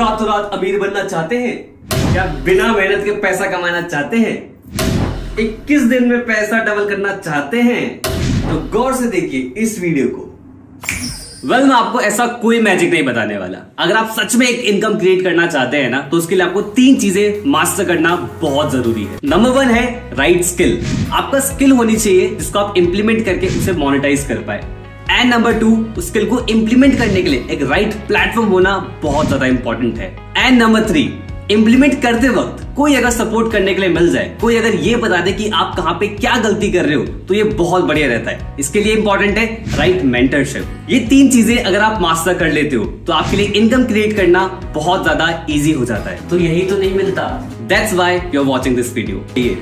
रातों रात अमीर बनना चाहते हैं या बिना मेहनत के पैसा कमाना चाहते हैं? 21 दिन में पैसा डबल करना चाहते हैं? तो गौर से देखिए इस वीडियो को। मैं आपको ऐसा कोई मैजिक नहीं बताने वाला। अगर आप सच में एक इनकम क्रिएट करना चाहते हैं ना, तो उसके लिए आपको 3 चीजें मास्टर करना बहुत जरूरी है। नंबर 1 है राइट स्किल। आपका स्किल होनी चाहिए जिसको आप इंप्लीमेंट करके उसे मोनेटाइज कर पाए। एंड नंबर 2, उस स्किल को इंप्लीमेंट करने के लिए एक राइट प्लेटफॉर्म होना बहुत ज्यादा इंपॉर्टेंट है। एंड नंबर 3, इंप्लीमेंट करते वक्त कोई अगर सपोर्ट करने के लिए मिल जाए, कोई अगर ये बता दे कि आप कहां पे क्या गलती कर रहे हो, तो ये बहुत बढ़िया रहता है। इसके लिए इंपॉर्टेंट है राइट मेंटरशिप। ये 3 चीजें अगर आप मास्टर कर लेते हो तो आपके लिए इनकम क्रिएट करना बहुत ज्यादा इजी हो जाता है। तो यही तो नहीं मिलता, that's why you are watching this video.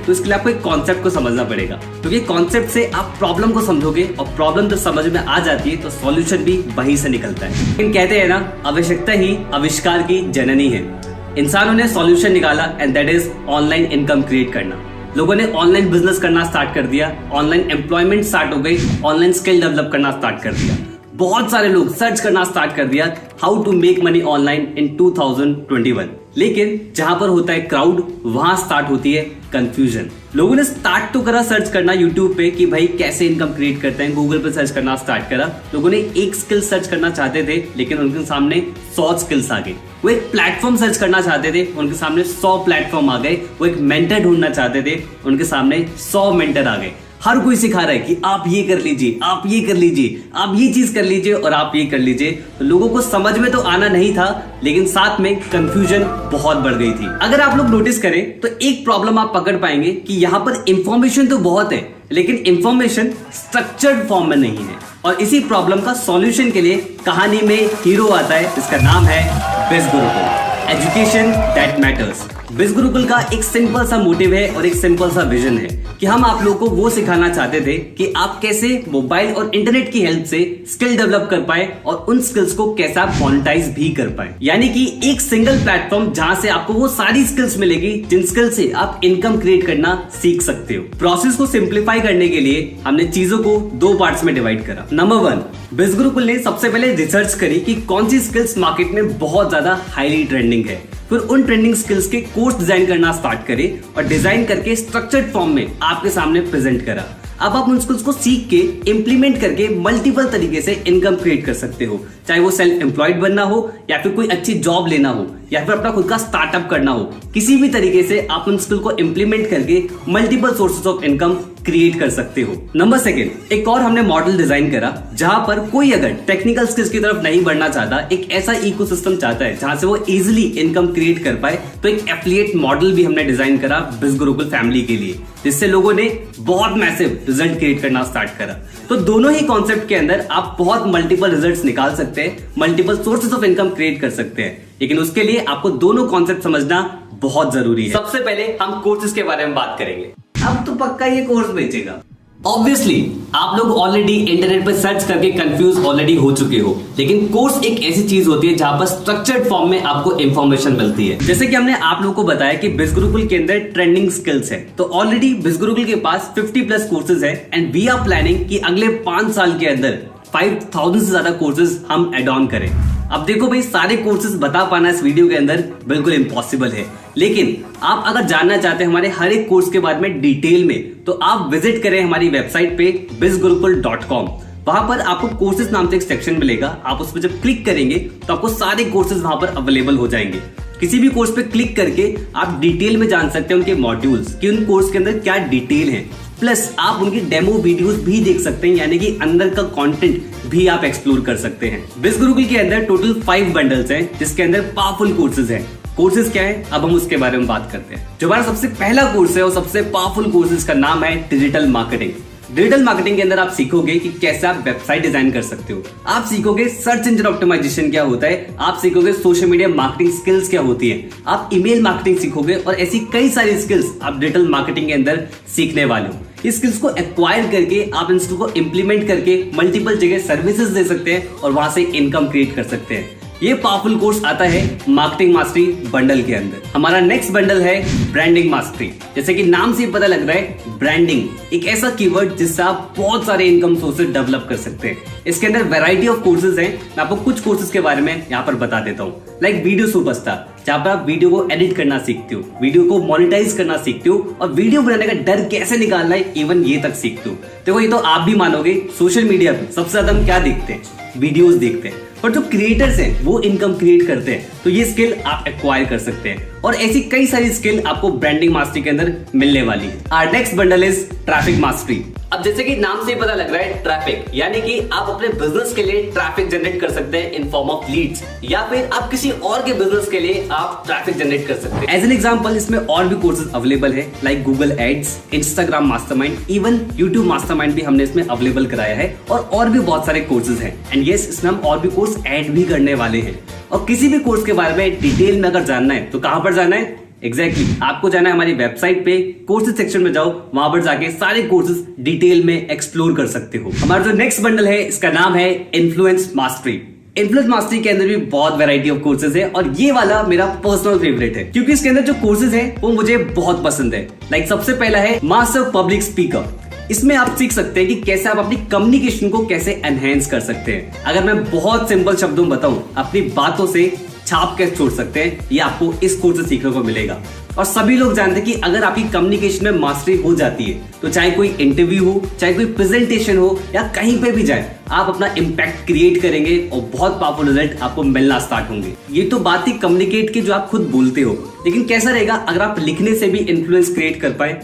तो इसके लिए आपको एक कॉन्सेप्ट को समझना पड़ेगा, क्योंकि कॉन्सेप्ट से आप प्रॉब्लम को समझोगे और प्रॉब्लम तो समझ में आ जाती है तो सॉल्यूशन भी वहीं से निकलता है। लेकिन कहते हैं ना, आवश्यकता ही आविष्कार की जननी है। इंसानों ने सॉल्यूशन निकाला and that is online income create करना। लोगों ने ऑनलाइन बिजनेस करना स्टार्ट कर दिया, ऑनलाइन एम्प्लॉयमेंट स्टार्ट हो गई, ऑनलाइन स्किल डेवलप करना स्टार्ट कर दिया। बहुत सारे लोग सर्च करना स्टार्ट कर दिया how to make money online in 2021। लेकिन जहां पर होता है क्राउड, वहां स्टार्ट होती है कंफ्यूजन। लोगों ने स्टार्ट तो करा सर्च करना यूट्यूब पे कि भाई कैसे इनकम क्रिएट करते हैं, गूगल पे सर्च करना स्टार्ट करा। लोगों ने एक स्किल सर्च करना चाहते थे, लेकिन उनके सामने 100 स्किल्स आ गए। वो एक प्लेटफॉर्म सर्च करना चाहते थे, उनके सामने 100 प्लेटफॉर्म आ गए। वो एक मेंटर ढूंढना चाहते थे, उनके सामने 100 मेंटर आ गए। हर कोई सिखा रहा है कि आप ये कर लीजिए, आप ये कर लीजिए, आप ये चीज कर लीजिए और आप ये कर लीजिए। तो लोगों को समझ में तो आना नहीं था, लेकिन साथ में कंफ्यूजन बहुत बढ़ गई थी। अगर आप लोग नोटिस करें तो एक प्रॉब्लम आप पकड़ पाएंगे कि यहाँ पर इंफॉर्मेशन तो बहुत है, लेकिन इंफॉर्मेशन स्ट्रक्चर्ड फॉर्म में नहीं है। और इसी प्रॉब्लम का सॉल्यूशन के लिए कहानी में हीरो आता है, जिसका नाम है बिज गुरुकुल, एजुकेशन दैट मैटर्स। बिज गुरुकुल का एक सिंपल सा मोटिव है और एक सिंपल सा विजन है कि हम आप लोगों को वो सिखाना चाहते थे कि आप कैसे मोबाइल और इंटरनेट की हेल्प से स्किल डेवलप कर पाए और उन स्किल्स को कैसे आप मोनेटाइज भी कर पाए। यानी कि एक सिंगल प्लेटफॉर्म जहां से आपको वो सारी स्किल्स मिलेगी जिन स्किल से आप इनकम क्रिएट करना सीख सकते हो। प्रोसेस को सिंप्लीफाई करने के लिए हमने चीजों को 2 पार्ट्स में डिवाइड करा। नंबर 1, बिज गुरुकुल ने सबसे पहले रिसर्च करी कि कौन सी स्किल्स मार्केट में बहुत ज्यादा हाईली ट्रेंडिंग है। फिर उन ट्रेंडिंग स्किल्स के कोर्स डिजाइन करना स्टार्ट करे और डिजाइन करके स्ट्रक्चर्ड फॉर्म में आपके सामने प्रेजेंट करा। अब आप उन स्किल्स को सीख के इंप्लीमेंट करके मल्टीपल तरीके से इनकम क्रिएट कर सकते हो, चाहे वो सेल्फ एम्प्लॉयड बनना हो या फिर कोई अच्छी जॉब लेना हो या फिर अपना खुद का स्टार्टअप करना हो। किसी भी तरीके से आप उन स्किल को इंप्लीमेंट करके multiple sources of income create कर सकते हो। नंबर 2, एक और हमने मॉडल डिजाइन करा जहां पर कोई अगर टेक्निकल स्किल्स की तरफ नहीं बढ़ना चाहता, एक ऐसा इकोसिस्टम चाहता है जहां से वो इजीली इनकम क्रिएट कर पाए, तो एक एफिलिएट मॉडल भी हमने डिजाइन करा बिज गुरुकुल फैमिली के लिए, जिससे लोगों ने बहुत मैसिव रिजल्ट क्रिएट करना स्टार्ट करा। तो दोनों ही कॉन्सेप्ट के अंदर आप बहुत मल्टीपल रिजल्ट्स निकाल सकते हैं, multiple sources of income create कर सकते हैं, लेकिन उसके लिए आपको दोनों कॉन्सेप्ट समझना बहुत जरूरी है। सबसे पहले हम कोर्सेज के बारे में बात करेंगे। अब तो पक्का ये कोर्स बेचेगा। ऑब्वियसली आप लोग ऑलरेडी इंटरनेट पर सर्च करके कंफ्यूज ऑलरेडी हो चुके हो, लेकिन कोर्स एक ऐसी चीज होती है जहां पर स्ट्रक्चर्ड फॉर्म में आपको इंफॉर्मेशन मिलती है। जैसे कि हमने आप लोगों को बताया कि बिज गुरुकुल के अंदर ट्रेंडिंग स्किल्स है, तो ऑलरेडी बिज गुरुकुल के पास 50+ कोर्सेज है एंड वी आर प्लानिंग कि अगले 5 साल के अंदर 5000 से ज्यादा कोर्सेज हम एड ऑन करें। अब देखो भाई, सारे कोर्सेज बता पाना इस वीडियो के अंदर बिल्कुल इम्पॉसिबल है, लेकिन आप अगर जानना चाहते हैं हमारे हर एक कोर्स के बारे में डिटेल में, तो आप विजिट करें हमारी वेबसाइट पे bizgurukul.com। वहां पर आपको कोर्सेज नाम से एक सेक्शन मिलेगा। आप उस पर जब क्लिक करेंगे तो आपको सारे कोर्सेज वहां पर अवेलेबल हो जाएंगे। किसी भी कोर्स पे क्लिक करके आप डिटेल में जान सकते हैं उनके मॉड्यूल्स कि उन कोर्स के अंदर क्या डिटेल है, प्लस आप उनकी डेमो वीडियोस भी देख सकते हैं, यानी कि अंदर का कंटेंट भी आप एक्सप्लोर कर सकते हैं। बिज गुरुकुल के अंदर टोटल 5 बंडल्स हैं, जिसके अंदर पावरफुल कोर्सेज हैं। कोर्सेज क्या है, अब हम उसके बारे में बात करते हैं। जो हमारा सबसे पहला कोर्स है और सबसे पावरफुल कोर्सेज का नाम है डिजिटल मार्केटिंग। डिजिटल मार्केटिंग के अंदर आप सीखोगे कि कैसे आप वेबसाइट डिजाइन कर सकते हो, आप सीखोगे सर्च इंजन ऑप्टिमाइजेशन क्या होता है, आप सीखोगे सोशल मीडिया मार्केटिंग स्किल्स क्या होती है, आप ईमेल मार्केटिंग सीखोगे और ऐसी कई सारी स्किल्स आप डिजिटल मार्केटिंग के अंदर सीखने वाले हो। इस स्किल्स को एक्वायर करके आप इन स्किल्स को इंप्लीमेंट करके मल्टीपल जगह सर्विसेज दे सकते हैं और वहां से इनकम क्रिएट कर सकते हैं। ये पावरफुल कोर्स आता है मार्केटिंग मास्टरी बंडल के अंदर। हमारा नेक्स्ट बंडल है ब्रांडिंग मास्टरी। जैसे कि नाम से पता लग रहा है, ब्रांडिंग एक ऐसा कीवर्ड जिससे आप बहुत सारे इनकम सोर्सेज डेवलप कर सकते हैं। इसके अंदर वैरायटी ऑफ कोर्सेज हैं। मैं आपको कुछ कोर्सेज के बारे में यहाँ पर बता देता हूँ। लाइक वीडियो सुपरस्टार, जहाँ पर आप वीडियो को एडिट करना सीखते हो, वीडियो को मोनेटाइज करना सीखते हो और वीडियो बनाने का डर कैसे निकालना है इवन ये तक सीखते हो। देखो ये तो आप भी मानोगे, सोशल मीडिया पे सबसे ज्यादा हम क्या देखते हैं? वीडियोस देखते हैं। पर जो क्रिएटर्स हैं वो इनकम क्रिएट करते हैं, तो ये स्किल आप एक्वायर कर सकते हैं और ऐसी कई सारी स्किल आपको ब्रांडिंग मास्टरी के अंदर मिलने वाली है। Our next bundle is traffic mastery. अब जैसे कि नाम से ही पता लग रहा है ट्रैफिक, यानी कि आप अपने बिजनेस के लिए ट्रैफिक जनरेट कर सकते हैं इन फॉर्म ऑफ लीड्स, या फिर आप किसी और के बिजनेस के लिए आप ट्रैफिक जनरेट कर सकते हैं। एज एन एग्जांपल इसमें और भी कोर्सेज अवेलेबल है, like Google ads, Instagram mastermind, even YouTube mastermind भी हमने इसमें अवेलेबल कराया है और भी बहुत सारे कोर्सेज हैं। एंड यस, इसमें हम और भी कोर्स ऐड भी करने वाले हैं। और किसी भी कोर्स के बारे में डिटेल में अगर जानना है तो कहां पर जाना है? एग्जैक्टली आपको जाना है हमारी वेबसाइट पे, कोर्सेज सेक्शन में जाओ, वहां पर जाके सारे कोर्सेज डिटेल में एक्सप्लोर कर सकते हो। हमारा जो नेक्स्ट बंडल है इसका नाम है इन्फ्लुएंस मास्टरी। इन्फ्लुएंस मास्टरी के अंदर भी बहुत वैरायटी ऑफ कोर्सेज है और ये वाला मेरा पर्सनल फेवरेट है, क्योंकि इसके अंदर जो कोर्सेज है वो मुझे बहुत पसंद है। लाइक सबसे पहला है मास्टर पब्लिक स्पीकर। इसमें आप सीख सकते हैं कि कैसे आप अपनी कम्युनिकेशन को कैसे एनहेंस कर सकते हैं। अगर मैं बहुत सिंपल शब्दों में बताऊं, अपनी बातों से छाप कैसे छोड़ सकते हैं, ये आपको इस कोर्स से सीखने को मिलेगा। और सभी लोग जानते हैं कि अगर आपकी कम्युनिकेशन में मास्टरी हो जाती है तो चाहे कोई इंटरव्यू हो, चाहे कोई प्रेजेंटेशन हो या कहीं पे भी जाए, आप अपना इम्पैक्ट क्रिएट करेंगे और बहुत पावरफुल रिजल्ट आपको मिलना स्टार्ट होंगे। ये तो बात ही कम्युनिकेट की जो आप खुद बोलते हो, लेकिन कैसा रहेगा अगर आप लिखने से भी इन्फ्लुएंस क्रिएट कर पाए?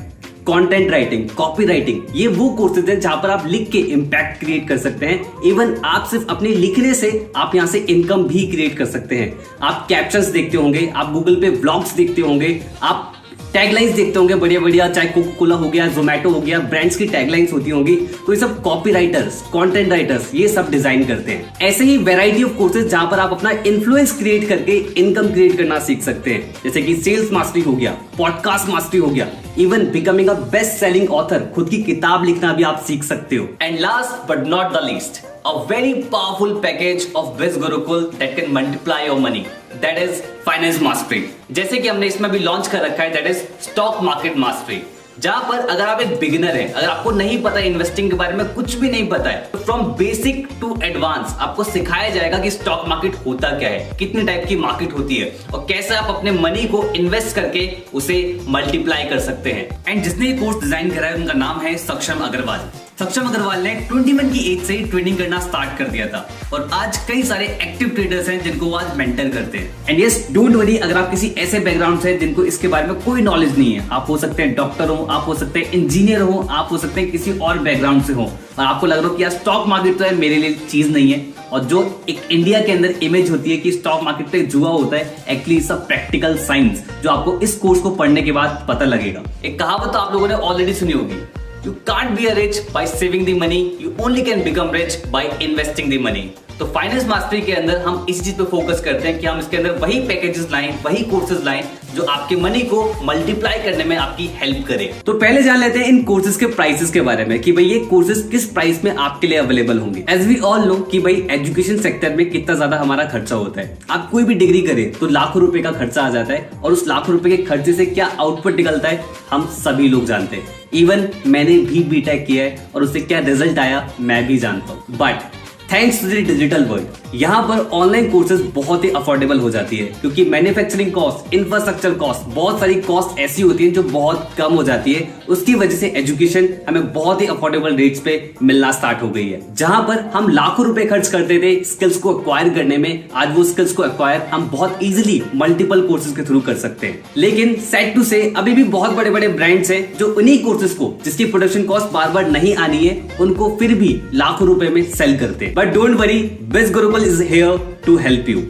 कंटेंट राइटिंग, कॉपी राइटिंग, ये वो कोर्सेज हैं जहां पर आप लिख के इम्पैक्ट क्रिएट कर सकते हैं। इवन आप सिर्फ अपने लिखने से आप यहां से इनकम भी क्रिएट कर सकते हैं। आप कैप्शंस देखते होंगे, आप गूगल पे व्लॉग्स देखते होंगे, आप टैगलाइंस देखते होंगे बढ़िया बढ़िया, चाहे कोका कोला हो गया, जोमेटो हो गया, ब्रांड्स की टैगलाइंस होती होंगी, तो ये सब कॉपी राइटर्स, कंटेंट राइटर्स ये सब डिजाइन करते हैं। ऐसे ही वैरायटी ऑफ कोर्सेज जहां पर आप अपना इन्फ्लुएंस क्रिएट करके इनकम क्रिएट करना सीख सकते हैं, जैसे कि सेल्स मास्टरी हो गया, पॉडकास्ट मास्टरी हो गया, even becoming a best selling author, खुद की किताब लिखना भी आप सीख सकते हो। And last but not the least, a very powerful package of Biz Gurukul that can multiply your money, that is finance mastery। जैसे कि हमने इसमें भी लॉन्च कर रखा है, that is stock market mastery, जहां पर अगर आप एक बिगिनर है, अगर आपको नहीं पता इन्वेस्टिंग के बारे में, कुछ भी नहीं पता है, तो फ्रॉम बेसिक टू एडवांस आपको सिखाया जाएगा कि स्टॉक मार्केट होता क्या है, कितने टाइप की मार्केट होती है और कैसे आप अपने मनी को इन्वेस्ट करके उसे मल्टीप्लाई कर सकते हैं। एंड जिसने ये कोर्स डिजाइन करा है उनका नाम है सक्षम अग्रवाल। सक्षम अग्रवाल ने 21 की एज से ही ट्रेडिंग करना स्टार्ट कर दिया था और आज कई सारे एक्टिव ट्रेडर्स हैं जिनको आज मेंटर करते हैं। एंड यस, डोंट वरी, अगर आप किसी ऐसे बैकग्राउंड से जिनको इसके बारे में कोई नॉलेज नहीं है, आप हो सकते हैं डॉक्टर हो, आप हो सकते हैं इंजीनियर हो, आप हो सकते हैं किसी और बैकग्राउंड से हो और आपको लग रहा हो कि यार स्टॉक मार्केट तो है मेरे लिए चीज नहीं है, और जो एक इंडिया के अंदर इमेज होती है कि स्टॉक मार्केट पे जुआ होता है, एक्चुअली सब प्रैक्टिकल साइंस जो आपको इस कोर्स को पढ़ने के बाद पता लगेगा। एक कहावत तो आप लोगों ने ऑलरेडी सुनी होगी, You can't be a rich by saving the money, you only can become rich by investing the money। तो फाइनेंस मास्टरी के अंदर हम इस चीज पे फोकस करते हैं कि हम इसके अंदर वही पैकेजेस लाएं, वही कोर्सेज लाएं जो आपके मनी को मल्टीप्लाई करने में आपकी हेल्प करे। तो पहले जान लेते हैं इन कोर्सेज के प्राइसेस के बारे में कि भाई ये कोर्सेज किस प्राइस में आपके लिए अवेलेबल होंगे। एज वी ऑल नो कि भाई एजुकेशन सेक्टर में कितना ज्यादा हमारा खर्चा होता है। आप कोई भी डिग्री करें तो लाखों रुपए का खर्चा आ जाता है और उस लाखों रुपए के खर्चे से क्या आउटपुट निकलता है हम सभी लोग जानते हैं। इवन मैंने भी बीटेक किया है और उससे क्या रिजल्ट आया मैं भी जानता हूँ। But thanks to the digital world, यहाँ पर ऑनलाइन कोर्सेज बहुत ही अफोर्डेबल हो जाती है, क्योंकि मैन्युफैक्चरिंग कॉस्ट, इंफ्रास्ट्रक्चर कॉस्ट, बहुत सारी कॉस्ट ऐसी होती है जो बहुत कम हो जाती है। उसकी वजह से एजुकेशन हमें बहुत ही अफोर्डेबल रेट्स पे मिलना स्टार्ट हो गई है। जहां पर हम लाखों रुपए खर्च करते थे स्किल्स को एक्वायर करने में, आज वो स्किल्स को एक्वायर हम बहुत इजीली मल्टीपल कोर्सेज के थ्रू कर सकते हैं। लेकिन सैड टू से अभी भी बहुत बड़े बड़े ब्रांड्स हैं जो उन्हीं कोर्सेज को, जिसकी प्रोडक्शन कॉस्ट बार बार नहीं आनी है, उनको फिर भी लाखों रुपए में सेल करते हैं। But don't worry, biz Gurukul is here to help you.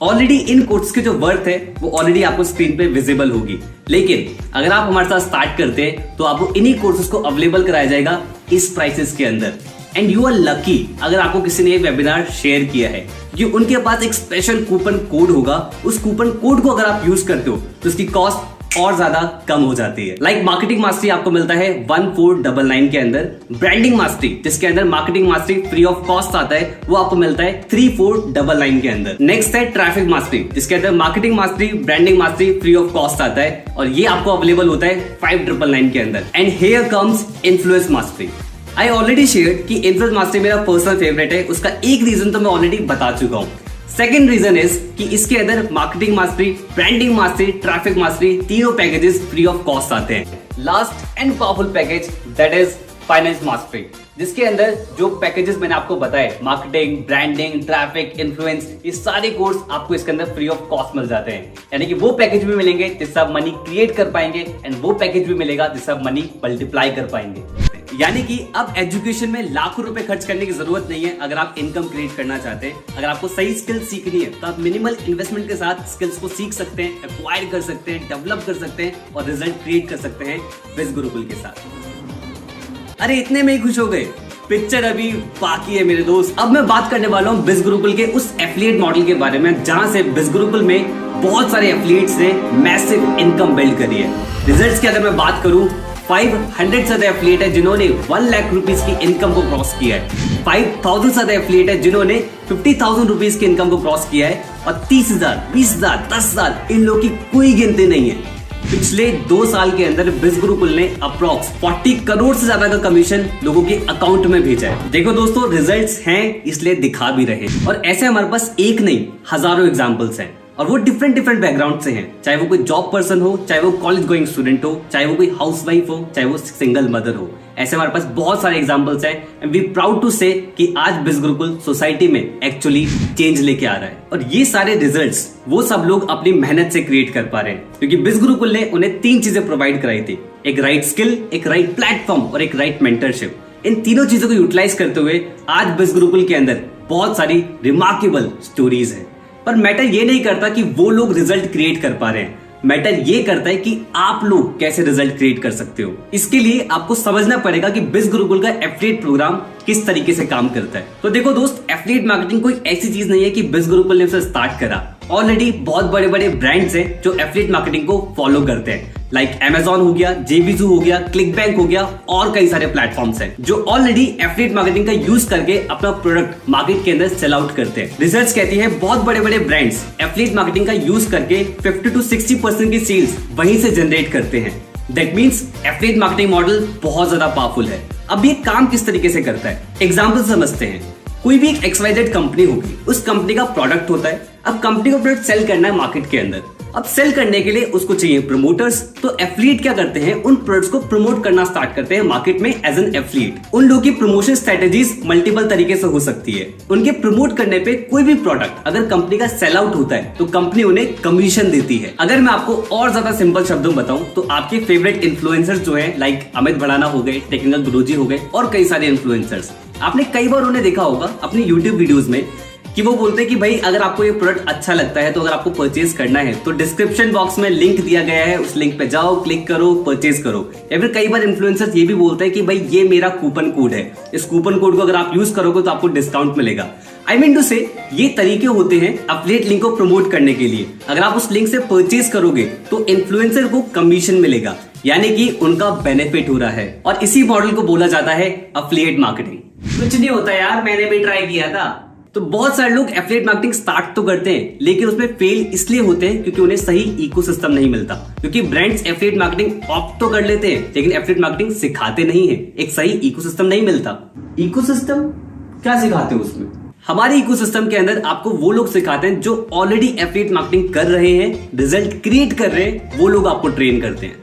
Already in course की जो वर्थ है वो ऑलरेडी आपको स्क्रीन पे विजिबल होगी, लेकिन अगर आप हमारे साथ स्टार्ट करते हैं तो आपको इन्हीं कोर्सेज को अवेलेबल कराया जाएगा इस प्राइसेस के अंदर। एंड यू आर लकी अगर आपको किसी ने वेबिनार शेयर किया है, कि उनके पास एक स्पेशल कूपन कोड होगा। उस कूपन कोड को अगर आप यूज करते हो तो उसकी कॉस्ट और ज्यादा कम हो जाती है। लाइक मार्केटिंग मास्टरी आपको मिलता है 1499 के अंदर। ब्रांडिंग मास्टरी जिसके अंदर marketing mastery free of cost आता है वो आपको मिलता है 3499 के अंदर। नेक्स्ट है ट्रैफिक मास्टरी जिसके अंदर marketing mastery, branding mastery free of cost आता है और ये आपको अवेलेबल होता है 5999 के अंदर। And here comes influence mastery. I already share कि इन्फ्लुएंस मास्टरी मेरा पर्सनल फेवरेट है। उसका एक रीजन तो मैं ऑलरेडी बता चुका हूँ। सेकेंड रीजन इज कि इसके अंदर marketing mastery, branding mastery, traffic mastery तीनों पैकेजेस फ्री ऑफ कॉस्ट आते हैं। Last and powerful package that is finance mastery, जिसके अंदर जो पैकेजेस मैंने आपको बताए, मार्केटिंग, ब्रांडिंग, ट्रैफिक, इन्फ्लुएंस, ये सारे कोर्स आपको इसके अंदर फ्री ऑफ कॉस्ट मिल जाते हैं। यानी कि वो पैकेज भी मिलेंगे जिससे आप मनी क्रिएट कर पाएंगे एंड वो पैकेज भी मिलेगा जिससे आप मनी मल्टीप्लाई कर पाएंगे। यानी कि अब एजुकेशन में लाखों रुपए खर्च करने की जरूरत नहीं है। अगर आप इनकम क्रिएट करना चाहते हैं, अगर आपको सही स्किल्स सीखनी है, तो आप मिनिमल इन्वेस्टमेंट के साथ स्किल्स को सीख सकते हैं, एक्वायर कर सकते हैं, डेवलप कर सकते हैं और रिजल्ट क्रिएट कर सकते हैं बिज गुरुकुल के साथ। अरे इतने में ही खुश हो गए? पिक्चर अभी बाकी है मेरे दोस्त। अब मैं बात करने वाला हूँ बिज गुरुकुल के उस एफिलिएट मॉडल के बारे में, जहां से बिज गुरुकुल में बहुत सारे एफिलिएट्स ने मैसिव इनकम बिल्ड करी है। रिजल्ट्स की अगर मैं बात करूं, 500 से ज्यादा एफिलिएट है जिन्होंने 1 लाख रुपीस की इनकम को क्रॉस किया है। 5000 से ज्यादा एफिलिएट है जिन्होंने 50,000 रुपीस की इनकम को क्रॉस किया है। और 30,000, 20,000, 10,000 इन लोगों की कोई गिनती नहीं है। पिछले 2 साल के अंदर बिज गुरुकुल ने अप्रॉक्स 40 करोड़ से ज्यादा का कमीशन लोगों के अकाउंट में भेजा है। देखो दोस्तों, रिजल्ट्स हैं इसलिए दिखा भी रहे, और ऐसे हमारे पास एक नहीं हजारों एग्जांपल्स हैं, और वो डिफरेंट बैकग्राउंड से हैं। चाहे वो कोई जॉब पर्सन हो, चाहे वो कॉलेज गोइंग स्टूडेंट हो, चाहे वो कोई हाउसवाइफ हो, चाहे वो सिंगल मदर हो। ऐसे हमारे पास बहुत सारे एग्जांपल्स हैं एंड वी प्राउड टू से कि आज बिज गुरुकुल सोसाइटी में एक्चुअली चेंज लेके आ रहा है। और ये सारे रिजल्ट्स वो सब लोग अपनी मेहनत से क्रिएट कर पा रहे हैं, क्योंकि बिज गुरुकुल ने उन्हें 3 चीजें प्रोवाइड कराई थी। एक राइट स्किल, एक राइट प्लेटफॉर्म और एक राइट मेंटरशिप। इन तीनों चीजों को यूटिलाइज करते हुए आज बिज गुरुकुल के अंदर बहुत सारी रिमार्केबल स्टोरीज है। पर मैटर ये नहीं करता कि वो लोग रिजल्ट क्रिएट कर पा रहे हैं, मैटर ये करता है कि आप लोग कैसे रिजल्ट क्रिएट कर सकते हो। इसके लिए आपको समझना पड़ेगा कि बिज गुरुकुल का एफिलिएट प्रोग्राम किस तरीके से काम करता है। तो देखो दोस्त, एफिलिएट मार्केटिंग कोई ऐसी चीज नहीं है कि बिज गुरुकुल ने उसे स्टार्ट करा। ऑलरेडी बहुत बड़े बड़े ब्रांड्स हैं जो एफिलिएट मार्केटिंग को फॉलो करते हैं, लाइक Amazon हो गया, JVZoo हो गया, क्लिकबैंक हो गया, और कई सारे प्लेटफॉर्म्स हैं जो ऑलरेडी एफिलिएट मार्केटिंग का यूज करके अपना प्रोडक्ट मार्केट के अंदर सेल आउट करते हैं। रिसर्च कहती है बहुत बड़े बड़े ब्रांड्स एफिलिएट मार्केटिंग का यूज करके 50 to 60% की सेल्स वहीं से जनरेट करते हैं। That means affiliate marketing model बहुत ज्यादा पावरफुल है। अब ये काम किस तरीके से करता है, एग्जाम्पल समझते हैं। कोई भी एक XYZ कंपनी होगी, उस कंपनी का प्रोडक्ट होता है। अब कंपनी को प्रोडक्ट सेल करना है मार्केट के अंदर। अब सेल करने के लिए उसको चाहिए प्रमोटर्स। तो एफिलिएट क्या करते हैं, उन प्रोडक्ट्स को प्रमोट करना स्टार्ट करते हैं मार्केट में एज एन एफिलिएट। उन लोगों की प्रमोशन स्ट्रेटेजीज मल्टीपल तरीके से हो सकती है। उनके प्रमोट करने पे कोई भी प्रोडक्ट अगर कंपनी का सेल आउट होता है तो कंपनी उन्हें कमीशन देती है। अगर मैं आपको और ज्यादा सिंपल शब्दों में बताऊं तो आपके फेवरेट इन्फ्लुएंसर्स जो है, लाइक अमित भड़ाना हो गए, टेक्निकल गुरुजी हो गए, और कई सारे इन्फ्लुएंसर्स, आपने कई बार उन्हें देखा होगा अपनी यूट्यूब वीडियोस में कि वो बोलते हैं कि भाई अगर आपको ये प्रोडक्ट अच्छा लगता है, तो अगर आपको परचेज करना है तो डिस्क्रिप्शन बॉक्स में लिंक दिया गया है, उस लिंक पे जाओ, क्लिक करो, परचेज करो। या फिर कई बार इन्फ्लुएंसर्स ये भी बोलते हैं कि भाई ये मेरा कूपन कोड है, इस कूपन कोड को अगर आप यूज करोगे तो आपको डिस्काउंट मिलेगा। आई मीन टू से, ये तरीके होते हैं एफिलिएट लिंक को प्रमोट करने के लिए। अगर आप उस लिंक से परचेज करोगे तो इन्फ्लुएंसर को कमीशन मिलेगा, यानी कि उनका बेनिफिट हो रहा है। और इसी मॉडल को बोला जाता है एफिलिएट मार्केटिंग। कुछ नहीं होता यार, मैंने भी ट्राई किया था। तो बहुत सारे लोग एफिलिएट मार्केटिंग स्टार्ट तो करते हैं, लेकिन उसमें फेल इसलिए होते हैं क्योंकि उन्हें सही इकोसिस्टम नहीं मिलता। क्योंकि ब्रांड्स एफिलिएट मार्केटिंग ऑप्ट तो कर लेते हैं, लेकिन एफिलिएट मार्केटिंग सिखाते नहीं है। एक सही इकोसिस्टम नहीं मिलता। इकोसिस्टम क्या सिखाते हो उसमें? हमारे इकोसिस्टम के अंदर आपको वो लोग सिखाते हैं जो ऑलरेडी एफिलिएट मार्केटिंग कर रहे हैं, रिजल्ट क्रिएट कर रहे हैं, वो लोग आपको ट्रेन करते हैं।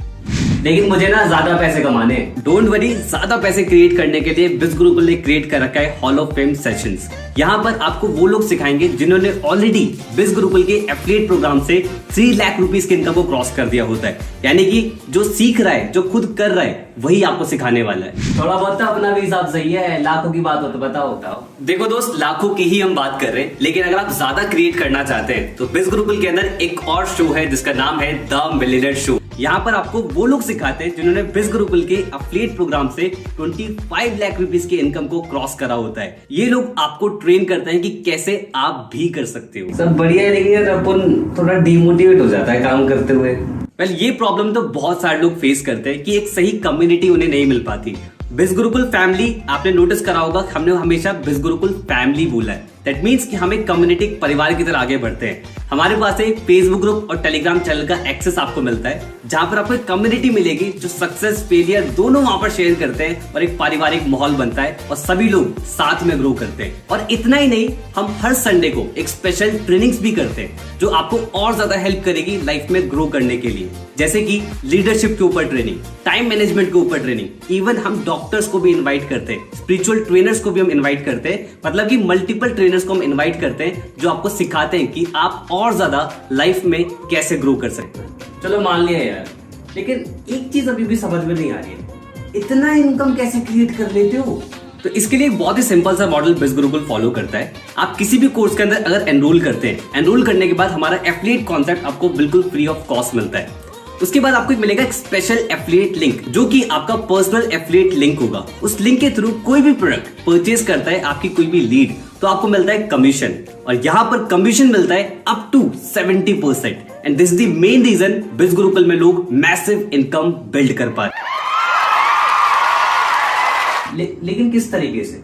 लेकिन मुझे ना ज्यादा पैसे कमाने। डोंट वरी, ज्यादा पैसे क्रिएट करने के लिए बिज गुरुकुल ने क्रिएट कर रखा है हॉल ऑफ फेम सेशंस। यहाँ पर आपको वो लोग सिखाएंगे जिन्होंने ऑलरेडी बिज गुरुकुल के एफिलिएट प्रोग्राम से 3 लाख रुपीस की इनकम को क्रॉस कर दिया होता है। यानी कि जो सीख रहा है, जो खुद कर रहा है, वही आपको सिखाने वाला है। थोड़ा बहुत अपना भी हिसाब सही है, लाखों की बात हो तो बताओ। देखो दोस्त, लाखों की ही हम बात कर रहे हैं, लेकिन अगर आप ज्यादा क्रिएट करना चाहते हैं तो बिज गुरुकुल के अंदर एक और शो है जिसका नाम है द मिलियनेयर शो। यहाँ पर आपको वो लोग सिखाते हैं जिन्होंने बिज गुरुकुल के एफिलिएट प्रोग्राम से 25 लाख रुपीस की इनकम को क्रॉस करा होता है। ये लोग आपको ट्रेन करते हैं कि कैसे आप भी कर सकते हो। सब बढ़िया है, लेकिन यार अपन थोड़ा डिमोटिवेट हो जाता है काम करते हुए। वेल, ये प्रॉब्लम तो बहुत सारे लोग फेस करते हैं कि एक सही कम्युनिटी उन्हें नहीं मिल पाती। बिज गुरुकुल फैमिली, आपने नोटिस करा होगा, हमने हमेशा बिज गुरुकुल फैमिली बोला है। दैट मीन्स कि हम एक कम्युनिटी परिवार की तरह आगे बढ़ते हैं। हमारे पास एक फेसबुक ग्रुप और टेलीग्राम चैनल का एक्सेस आपको मिलता है, जहां पर आपको एक कम्युनिटी मिलेगी जो सक्सेस फेलियर दोनों वहां पर शेयर करते हैं और एक पारिवारिक माहौल बनता है और सभी लोग साथ में ग्रो करते हैं। और इतना ही नहीं, हम हर संडे को एक स्पेशल ट्रेनिंग्स भी करते हैं जो आपको और ज्यादा हेल्प करेगी लाइफ में ग्रो करने के लिए, जैसे कि लीडरशिप के ऊपर ट्रेनिंग, टाइम मैनेजमेंट के ऊपर ट्रेनिंग, इवन हम डॉक्टर्स को भी इनवाइट करते हैं, स्पिरिचुअल ट्रेनर्स को भी हम इनवाइट करते हैं, मतलब कि मल्टीपल ट्रेनर्स को हम इनवाइट करते हैं जो आपको सिखाते हैं कि आप और ज्यादा लाइफ में कैसे ग्रो कर सकते हैं। चलो मान लिया यार, लेकिन एक चीज अभी भी समझ में नहीं आ रही है, इतना इनकम कैसे क्रिएट कर लेते हो? तो इसके लिए बहुत ही सिंपल सा मॉडल बिज गुरुकुल फॉलो करता है। आप किसी भी कोर्स के अंदर अगर एनरोल करते हैं, एनरोल करने के बाद हमारा एफिलिएट कॉन्सेप्ट आपको बिल्कुल फ्री ऑफ कॉस्ट मिलता है। उसके बाद आपको मिलेगा एक स्पेशल एफिलिएट लिंक, जो कि आपका पर्सनल एफिलिएट लिंक होगा। उस लिंक के थ्रू कोई भी प्रोडक्ट परचेज करता है आपकी कोई भी लीड, तो आपको मिलता है कमीशन, और यहाँ पर कमीशन मिलता है up to 70%। And this is the main reason biz Gurukul में लोग मैसिव इनकम बिल्ड कर पा रहे हैं। लेकिन किस तरीके से?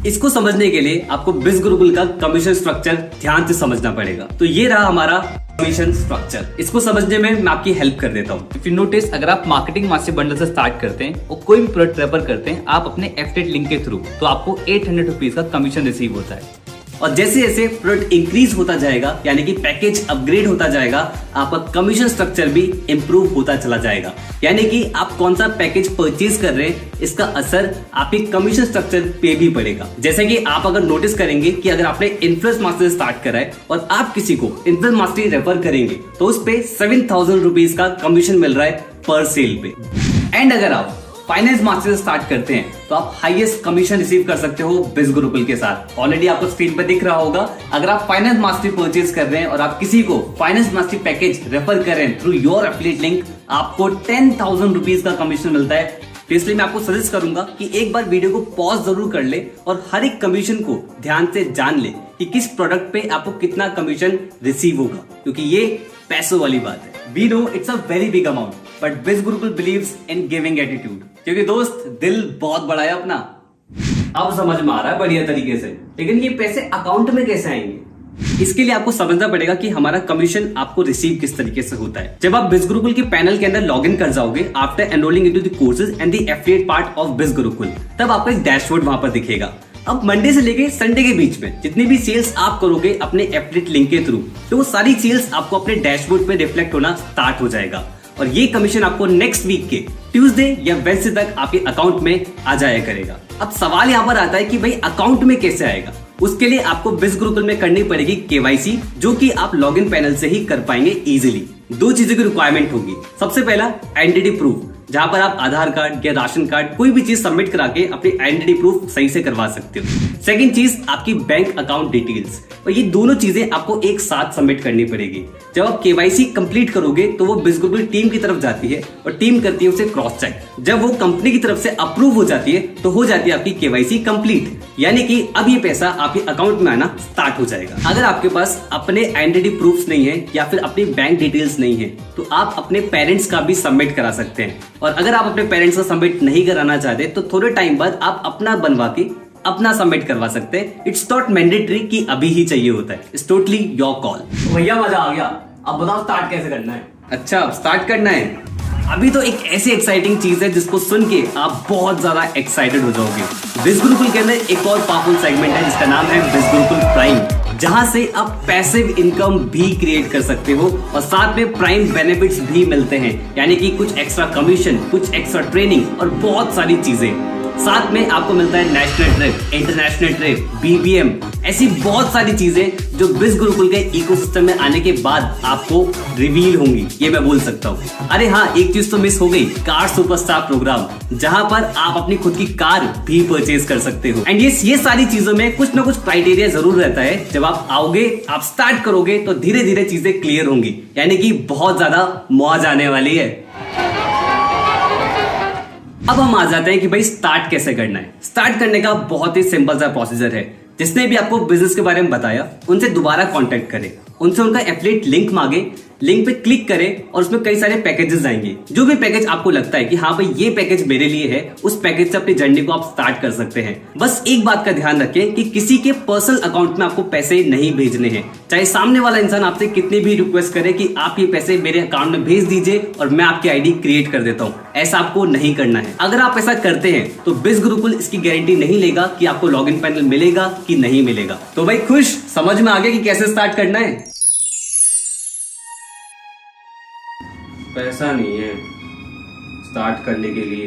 इसको समझने के लिए आपको बिज गुरुकुल का कमीशन स्ट्रक्चर ध्यान से समझना पड़ेगा। तो ये रहा हमारा कमीशन स्ट्रक्चर। इसको समझने में मैं आपकी हेल्प कर देता हूँ। इफ यू नोटिस, अगर आप मार्केटिंग मास्टर बंडल से स्टार्ट करते हैं और कोई भी प्रोडक्ट रेफर करते हैं आप अपने एफिलिएट लिंक के थ्रू, तो आपको 800 रुपीज का कमीशन रिसीव होता है। और जैसे जैसे प्रोडक्ट इंक्रीज होता जाएगा, यानी कि पैकेज अपग्रेड होता जाएगा, आपका कमीशन स्ट्रक्चर भी इंप्रूव होता चला जाएगा। यानी कि आप कौन सा पैकेज परचेज कर रहे हैं, इसका असर आपके कमीशन स्ट्रक्चर पे भी पड़ेगा। जैसे कि आप अगर नोटिस करेंगे कि अगर आपने इन्फ्लुएंस मास्टर स्टार्ट करा है और आप किसी को इन्फ्लुएंस मास्टरी रेफर करेंगे, तो उस पे 7000 रुपीज का कमीशन मिल रहा है पर सेल पे। एंड अगर आप फाइनेंस मास्टर से स्टार्ट करते हैं तो आप हाईएस्ट कमीशन रिसीव कर सकते हो बिज गुरुकुल के साथ। ऑलरेडी आपको स्क्रीन पर दिख रहा होगा। अगर आप फाइनेंस मास्टरी परचेज कर रहे हैं और आप किसी को फाइनेंस मास्टरी पैकेज रेफर कर रहे हैं थ्रू योर एफिलिएट लिंक, आपको 10,000 रुपीज का कमीशन मिलता है। तो इसलिए मैं आपको सजेस्ट करूंगा कि एक बार वीडियो को पॉज जरूर कर ले और हर एक कमीशन को ध्यान से जान ले कि किस प्रोडक्ट पे आपको कितना कमीशन रिसीव होगा, क्योंकि ये पैसों वाली बात है। We know it's a very big amount, but Biz Gurukul believes in giving attitude. क्योंकि दोस्त, दिल बहुत बड़ा है अपना। अब समझ में आ रहा है बढ़िया तरीके से, लेकिन ये पैसे अकाउंट में कैसे आएंगे? इसके लिए आपको समझना पड़ेगा कि हमारा कमीशन आपको रिसीव किस तरीके से होता है। जब आप बिज गुरुकुल के पैनल के अंदर लॉग इन कर जाओगे after enrolling into the courses and the affiliate part of बिज गुरुकुल, तब आपको एक डैशबोर्ड वहां पर दिखेगा। अब मंडे से लेके संडे के बीच में जितनी भी सेल्स आप करोगे अपने एफिलिएट लिंक के थ्रू, तो वो सारी सेल्स आपको अपने डैशबोर्ड पे रिफ्लेक्ट होना स्टार्ट हो जाएगा। और ये कमीशन आपको नेक्स्ट वीक के ट्यूसडे या वेडनेसडे तक आपके अकाउंट में आ जाया करेगा। अब सवाल यहाँ पर आता है कि भाई अकाउंट में कैसे आएगा? उसके लिए आपको बिज गुरुकुल में करनी पड़ेगी केवाईसी, जो कि आप लॉगिन पैनल से ही कर पाएंगे इजीली। दो चीजों की रिक्वायरमेंट होगी। सबसे पहला आइडेंटिटी प्रूफ, जहां पर आप आधार कार्ड या राशन कार्ड कोई भी चीज सबमिट करा के अपनी आइडेंटिटी प्रूफ सही से करवा सकते हो। सेकंड चीज आपकी बैंक अकाउंट डिटेल्स, और ये दोनों चीजें आपको एक साथ सबमिट करनी पड़ेगी। जब आप केवाईसी कंप्लीट करोगे तो वो बिज गुरुकुल टीम की तरफ जाती है और टीम करती है उसे क्रॉस चेक। जब वो कंपनी की तरफ से अप्रूव हो जाती है तो हो जाती है आपकी केवाईसी कंप्लीट, यानी कि अब ये पैसा आपके अकाउंट में आना स्टार्ट हो जाएगा। अगर आपके पास अपने आइडेंटिटी प्रूफ नहीं है या फिर अपनी बैंक डिटेल्स नहीं है, तो आप अपने पेरेंट्स का भी सबमिट करा सकते हैं। और अगर आप अपने पेरेंट्स का सबमिट नहीं कराना चाहते तो थोड़े टाइम बाद आप अपना बनवा के अपना सबमिट करवा सकते हैं। इट्स नॉट मैंडेटरी कि अभी ही चाहिए होता है, इट्स टोटली योर कॉल। भैया मजा आ गया, अब बताओ स्टार्ट कैसे करना है? अच्छा, अब स्टार्ट करना है। अभी तो एक ऐसी एक्साइटिंग चीज है जिसको सुन के आप बहुत ज्यादा एक्साइटेड हो जाओगे। बिज गुरुकुल के अंदर एक और पावरफुल सेगमेंट है जिसका नाम है बिज गुरुकुल प्राइम, जहां से आप पैसिव इनकम भी क्रिएट कर सकते हो और साथ में प्राइम बेनिफिट्स भी मिलते हैं, यानी कि कुछ एक्स्ट्रा कमीशन, कुछ एक्स्ट्रा ट्रेनिंग और बहुत सारी चीजें। साथ में आपको मिलता है national trip, international trip, BBM, ऐसी बहुत सारी चीजें जो बिज गुरुकुल के इकोसिस्टम में आने के बाद आपको रिवील होंगी, ये मैं बोल सकता हूँ। अरे हाँ, एक चीज तो मिस हो गई, कार सुपरस्टार प्रोग्राम, जहां पर आप अपनी खुद की कार भी परचेज कर सकते हो। एंड ये सारी चीजों में कुछ ना कुछ क्राइटेरिया जरूर रहता है। जब आप आओगे, आप स्टार्ट करोगे तो धीरे धीरे चीजें क्लियर होंगी, यानी कि बहुत ज्यादा मौज आने वाली है। अब हम आ जाते हैं कि भाई स्टार्ट कैसे करना है। स्टार्ट करने का बहुत ही सिंपल सा प्रोसीजर है। जिसने भी आपको बिजनेस के बारे में बताया उनसे दोबारा कांटेक्ट करें, उनसे उनका एफिलिएट लिंक मांगे, लिंक पे क्लिक करें और उसमें कई सारे पैकेजेस आएंगे। जो भी पैकेज आपको लगता है कि हाँ भाई ये पैकेज मेरे लिए है, उस पैकेज से अपनी जर्नी को आप स्टार्ट कर सकते हैं। बस एक बात का ध्यान रखें कि किसी के पर्सनल अकाउंट में आपको पैसे नहीं भेजने हैं। चाहे सामने वाला इंसान आपसे कितनी भी रिक्वेस्ट करे कि आप ये पैसे मेरे अकाउंट में भेज दीजिए और मैं आपकी आईडी क्रिएट कर देता हूँ, ऐसा आपको नहीं करना है। अगर आप ऐसा करते हैं तो बिज गुरुकुल इसकी गारंटी नहीं लेगा कि आपको लॉगिन पैनल मिलेगा कि नहीं मिलेगा। तो भाई खुश, समझ में आ गया कि कैसे स्टार्ट करना है। पैसा नहीं है स्टार्ट करने के लिए।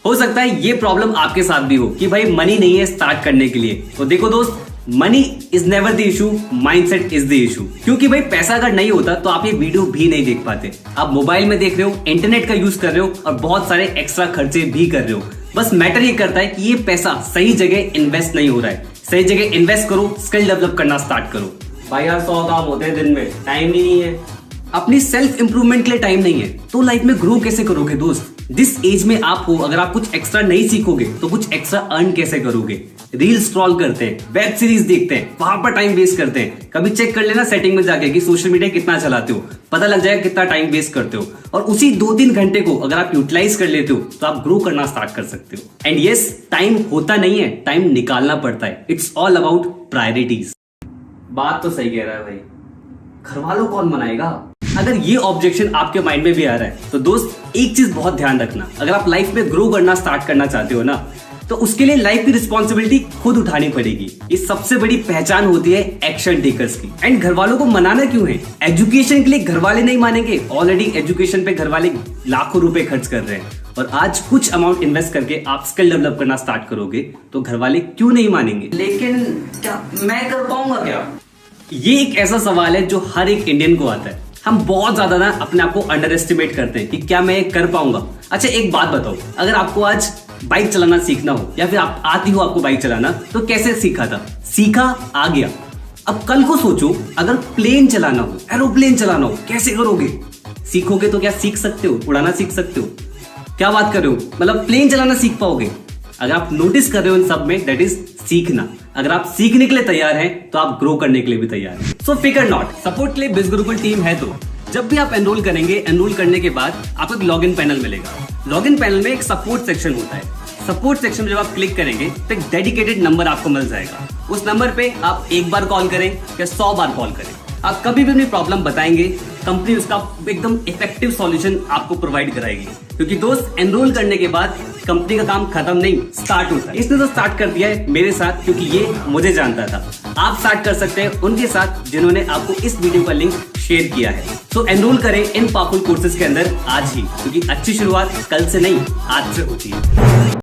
हो सकता है ये प्रॉब्लम आपके साथ भी हो कि भाई मनी नहीं है स्टार्ट करने के लिए। तो देखो दोस्त, money is never the issue, mindset is the issue. क्योंकि भाई पैसा अगर नहीं होता तो आप ये वीडियो भी नहीं देख पाते। आप मोबाइल में देख रहे हो, इंटरनेट का यूज कर रहे हो और बहुत सारे एक्स्ट्रा खर्चे भी कर रहे हो। बस मैटर ये करता है कि ये पैसा सही जगह इन्वेस्ट नहीं हो रहा है। सही जगह इन्वेस्ट करो, स्किल डेवलप करना स्टार्ट करो। भाई यार 100 काम होते हैं दिन में, टाइम ही नहीं है। अपनी सेल्फ इंप्रूवमेंट के लिए टाइम नहीं है तो लाइफ में ग्रो कैसे करोगे दोस्त? जिस एज में आप हो, अगर आप कुछ एक्स्ट्रा नहीं सीखोगे तो कुछ एक्स्ट्रा अर्न कैसे करोगे? रील स्क्रॉल करते हैं, वेब सीरीज देखते हैं, वहां पर टाइम वेस्ट करते हैं। कभी चेक कर लेना सेटिंग में जाके कि सोशल मीडिया कितना चलाते हो, पता लग जाएगा कितना टाइम वेस्ट करते हो। और उसी 2-3 घंटे को अगर आप यूटिलाइज कर लेते हो तो आप ग्रो करना स्टार्ट कर सकते हो। एंड यस, टाइम होता नहीं है, टाइम निकालना पड़ता है। It's all about priorities. बात तो सही कह रहा है भाई, घर वालों कौन मनाएगा? अगर ये ऑब्जेक्शन आपके माइंड में भी आ रहा है तो दोस्त एक चीज बहुत ध्यान रखना, अगर आप लाइफ में ग्रो करना स्टार्ट करना चाहते हो ना तो उसके लिए लाइफ की रिस्पॉन्सिबिलिटी खुद उठानी पड़ेगी। ये सबसे बड़ी पहचान होती है एक्शन टेकर्स की। एंड घर वालों को मनाना क्यों है? एजुकेशन के लिए घर वाले नहीं मानेंगे। ऑलरेडी एजुकेशन पे घर वाले लाखों रुपए खर्च कर रहे हैं और आज कुछ अमाउंट इन्वेस्ट करके आप स्किल डेवलप करना स्टार्ट करोगे तो घर वाले क्यों नहीं मानेंगे? लेकिन क्या मैं कर पाऊंगा क्या? ये एक ऐसा सवाल है जो हर एक इंडियन को आता है। हम बहुत ज्यादा ना अपने आप को अंडर एस्टिमेट करते हैं कि क्या मैं कर पाऊंगा। अच्छा एक बात बताओ, अगर आपको आज बाइक चलाना सीखना हो या फिर आप आती हो आपको बाइक चलाना, तो कैसे सीखा था? सीखा, आ गया। अब कल को सोचो अगर प्लेन चलाना हो, एरोप्लेन चलाना हो, कैसे करोगे? सीखोगे तो क्या सीख सकते हो? उड़ाना सीख सकते हो? क्या बात कर रहे हो? मतलब प्लेन चलाना सीख पाओगे? अगर आप नोटिस कर रहे हो इन सब में, दैट इज सीखना। अगर आप सीखने के लिए तैयार हैं तो आप ग्रो करने के लिए भी तैयार हैं। सो फिकर नॉट, सपोर्ट के लिए बिज गुरुकुल टीम है। तो जब भी आप एनरोल करेंगे, एनरोल करने के बाद आपको एक लॉगिन पैनल मिलेगा। लॉगिन पैनल में एक सपोर्ट सेक्शन होता है। सपोर्ट सेक्शन में जब आप क्लिक करेंगे तो एक डेडिकेटेड नंबर आपको मिल जाएगा। उस नंबर पे आप एक बार कॉल करें या 100 बार कॉल करें, आप कभी भी अपनी प्रॉब्लम बताएंगे, कंपनी उसका एकदम इफेक्टिव सॉल्यूशन आपको प्रोवाइड कराएगी। क्योंकि दोस्त, एनरोल करने के बाद कंपनी का काम खत्म नहीं, स्टार्ट होता है। इसने तो स्टार्ट कर दिया है मेरे साथ, क्योंकि ये मुझे जानता था। आप स्टार्ट कर सकते हैं उनके साथ जिन्होंने आपको इस वीडियो का लिंक शेयर किया है। तो एनरोल करें इन पावरफुल कोर्सेज के अंदर आज ही, क्योंकि अच्छी शुरुआत कल से नहीं आज से होती है।